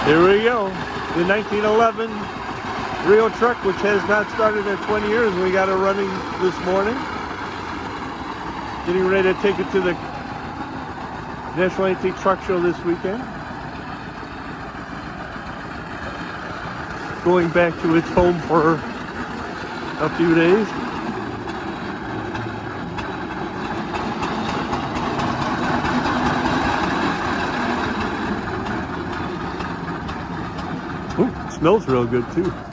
Here we go. The 1911 REO truck, which has not started in 20 years. We got it running this morning. Getting ready to take it to the National Antique Truck Show this weekend. Going back to its home for a few days. Ooh, it smells real good too.